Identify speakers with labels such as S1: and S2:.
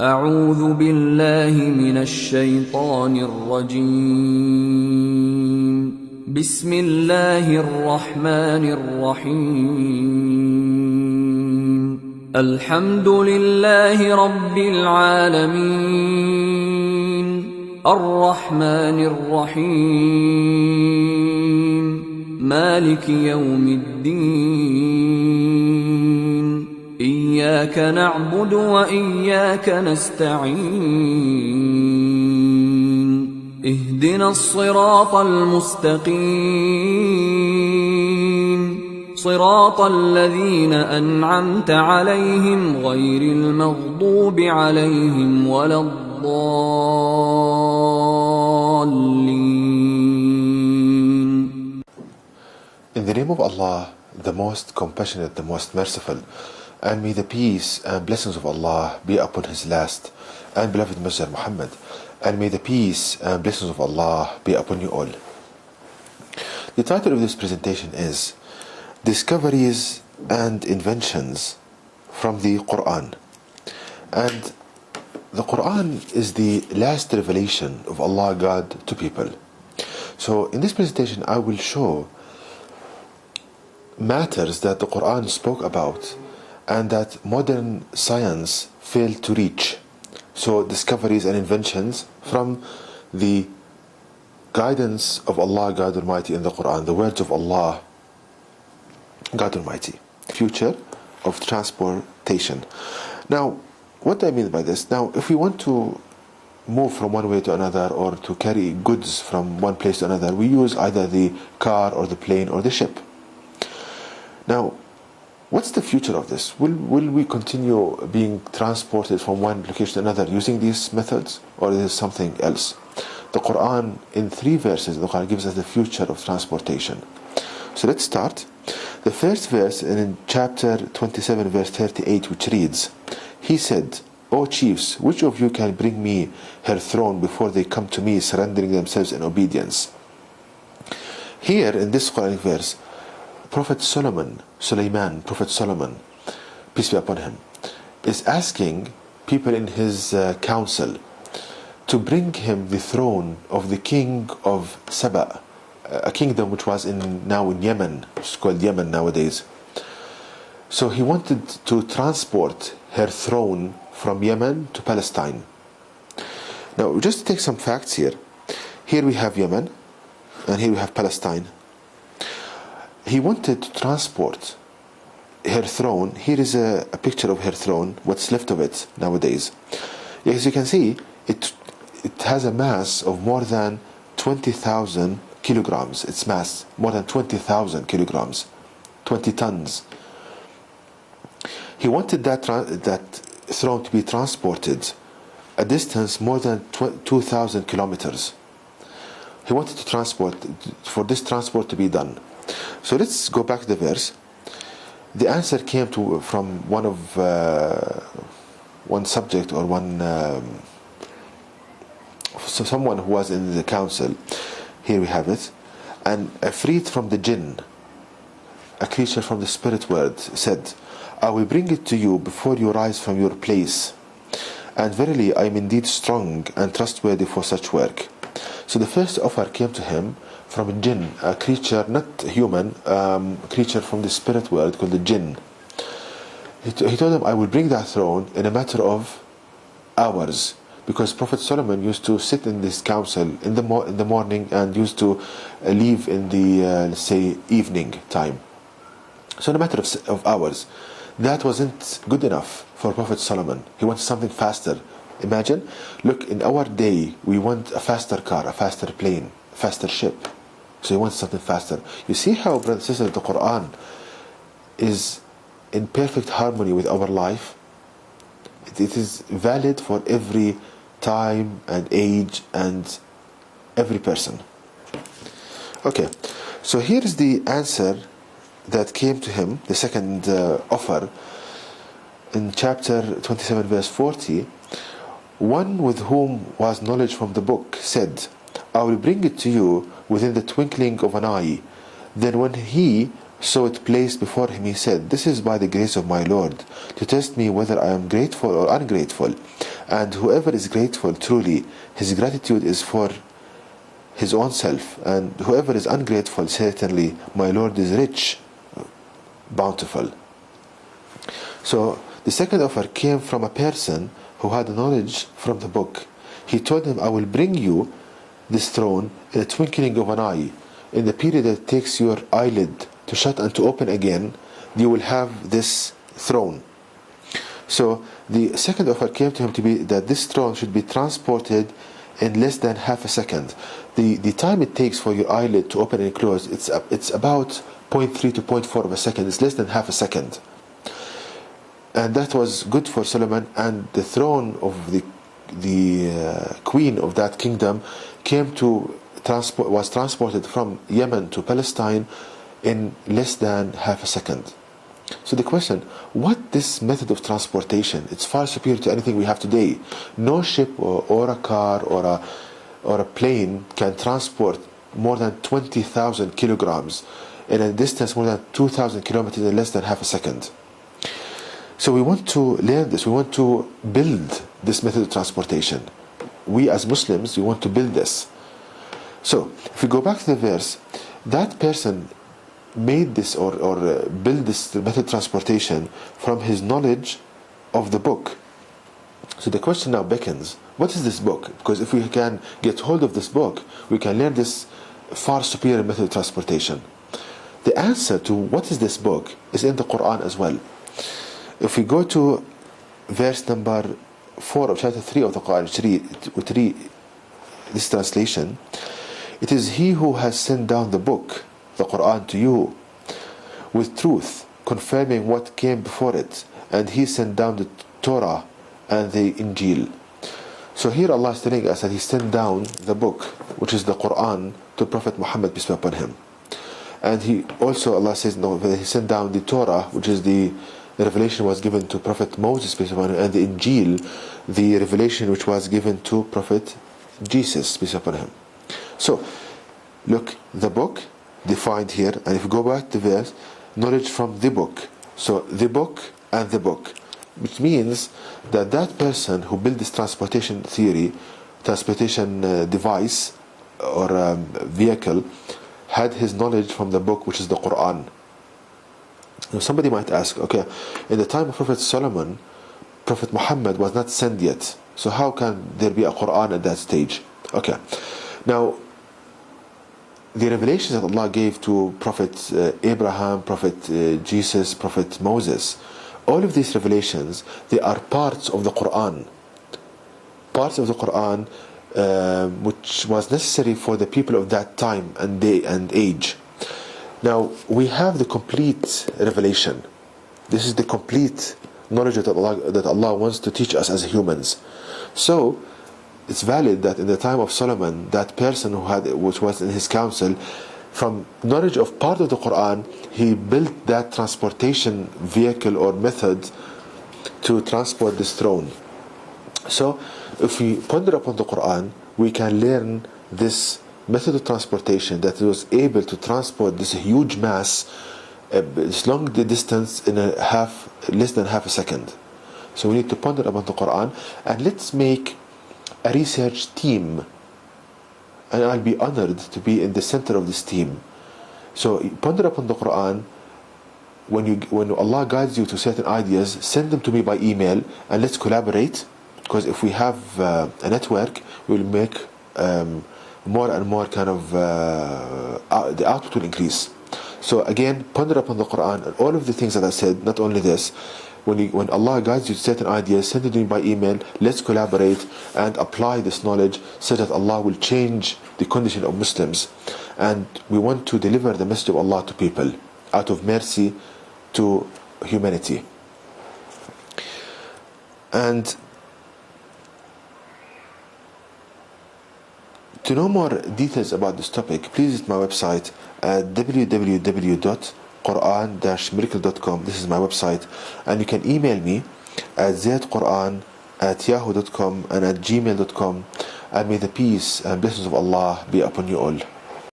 S1: أعوذ بالله من الشيطان الرجيم بسم الله الرحمن الرحيم الحمد لله رب العالمين الرحمن الرحيم مالك يوم الدين إياك نعبد وإياك نستعين اهدنا الصراط المستقيم صراط الذين أنعمت عليهم غير المغضوب عليهم ولا الضالين.
S2: In the name of Allah, the most compassionate, the most merciful, and may the peace and blessings of Allah be upon his last and beloved Messenger Muhammad, and may the peace and blessings of Allah be upon you all. The title of this presentation is Discoveries and Inventions from the Qur'an. And the Qur'an is the last revelation of Allah God to people. So in this presentation I will show matters that the Qur'an spoke about and that modern science failed to reach. So discoveries and inventions from the guidance of Allah God Almighty in the Qur'an, the words of Allah God Almighty. Future of transportation. Now, what do I mean by this? Now, if we want to move from one way to another or to carry goods from one place to another, we use either the car or the plane or the ship. Now, what's the future of this? Will we continue being transported from one location to another using these methods, or is it something else? The Quran, in 3 verses, the Quran gives us the future of transportation. So let's start. The first verse in chapter 27, verse 38, which reads, He said, O chiefs, which of you can bring me her throne before they come to me, surrendering themselves in obedience? Here, in this Quranic verse, Prophet Suleyman, peace be upon him, is asking people in his council to bring him the throne of the king of Saba, a kingdom which was now in Yemen, which is called Yemen nowadays. So he wanted to transport her throne from Yemen to Palestine. Now, just to take some facts here. Here we have Yemen, and here we have Palestine. He wanted to transport her throne. Here is a picture of her throne, what's left of it nowadays. As you can see, it has a mass of more than 20,000 kilograms. Its mass, more than 20,000 kilograms, 20 tons. He wanted that throne to be transported a distance more than 2,000 kilometers. He wanted to for this transport to be done. So let's go back to the verse. The answer came from one subject or someone who was in the council. Here we have it. And freed from the jinn, a creature from the spirit world, said, I will bring it to you before you rise from your place. And verily I am indeed strong and trustworthy for such work. So the first offer came to him from a jinn, a creature, not human, creature from the spirit world called the jinn. He told him, I will bring that throne in a matter of hours, because Prophet Solomon used to sit in this council in the morning and used to leave in the, let's say, evening time. So in a matter of hours. That wasn't good enough for Prophet Solomon. He wanted something faster. Imagine, look, in our day, we want a faster car, a faster plane, a faster ship. So he wants something faster. You see how, brothers and sisters, the Quran is in perfect harmony with our life. It is valid for every time and age and every person. Okay, so here is the answer that came to him, the second offer, in chapter 27, verse 40. One with whom was knowledge from the book said, I will bring it to you within the twinkling of an eye. Then when he So it placed before him, he said, "This is by the grace of my Lord, to test me whether I am grateful or ungrateful. And whoever is grateful, truly, his gratitude is for his own self. And whoever is ungrateful, certainly, my Lord is rich, bountiful." So the second offer came from a person who had knowledge from the book. He told him, "I will bring you this throne in a twinkling of an eye. In the period that it takes your eyelid to shut and to open again, you will have this throne." So the second offer came to him to be that this throne should be transported in less than half a second. The time it takes for your eyelid to open and close, it's about 0.3 to 0.4 of a second. It's less than half a second. And that was good for Suleyman, and the throne of the queen of that kingdom was transported from Yemen to Palestine in less than half a second. So the question, what this method of transportation? It's far superior to anything we have today. No ship or a car or a plane can transport more than 20,000 kilograms in a distance more than 2,000 kilometers in less than half a second. So we want to learn this. We want to build this method of transportation. We as Muslims, we want to build this. So if we go back to the verse, that person made this or built this method of transportation from his knowledge of the book. So the question now beckons, what is this book? Because if we can get hold of this book, we can learn this far superior method of transportation. The answer to what is this book is in the Quran as well. If we go to verse number 4 of chapter 3 of the Quran, this translation, it is He who has sent down the book, the Quran, to you with truth, confirming what came before it, and He sent down the Torah and the Injil. So here Allah is telling us that He sent down the book, which is the Quran, to Prophet Muhammad, peace be upon him. And He also, Allah says, He sent down the Torah, which is the revelation was given to Prophet Moses, peace upon him, and the Injil, the revelation which was given to Prophet Jesus, peace upon him. So, look, the book defined here, and if you go back to the verse, knowledge from the book. So, the book and the book, which means that that person who built this transportation theory, transportation device or vehicle, had his knowledge from the book, which is the Quran. Now somebody might ask, okay, in the time of Prophet Solomon, Prophet Muhammad was not sent yet, so how can there be a Quran at that stage? Okay, now the revelations that Allah gave to Prophet Abraham, Prophet Jesus, Prophet Moses, all of these revelations, they are parts of the Quran. Parts of the Quran which was necessary for the people of that time and day and age. Now, we have the complete revelation. This is the complete knowledge that Allah wants to teach us as humans. So, it's valid that in the time of Solomon, that person which was in his council, from knowledge of part of the Quran, he built that transportation vehicle or method to transport this throne. So, if we ponder upon the Quran, we can learn this method of transportation that was able to transport this huge mass, this long distance in less than half a second. So we need to ponder upon the Quran, and let's make a research team, and I'll be honored to be in the center of this team. So ponder upon the Quran. When Allah guides you to certain ideas, send them to me by email, and let's collaborate. Because if we have a network, we will make more and more kind of the output will increase. So again, ponder upon the Quran and all of the things that I said. Not only this, when Allah guides you to certain ideas, send it to me by email. Let's collaborate and apply this knowledge so that Allah will change the condition of Muslims. And we want to deliver the message of Allah to people out of mercy to humanity. And to know more details about this topic, please visit my website at www.quran-miracle.com. This is my website, and you can email me at zaidquran@yahoo.com and at gmail.com. And may the peace and blessings of Allah be upon you all.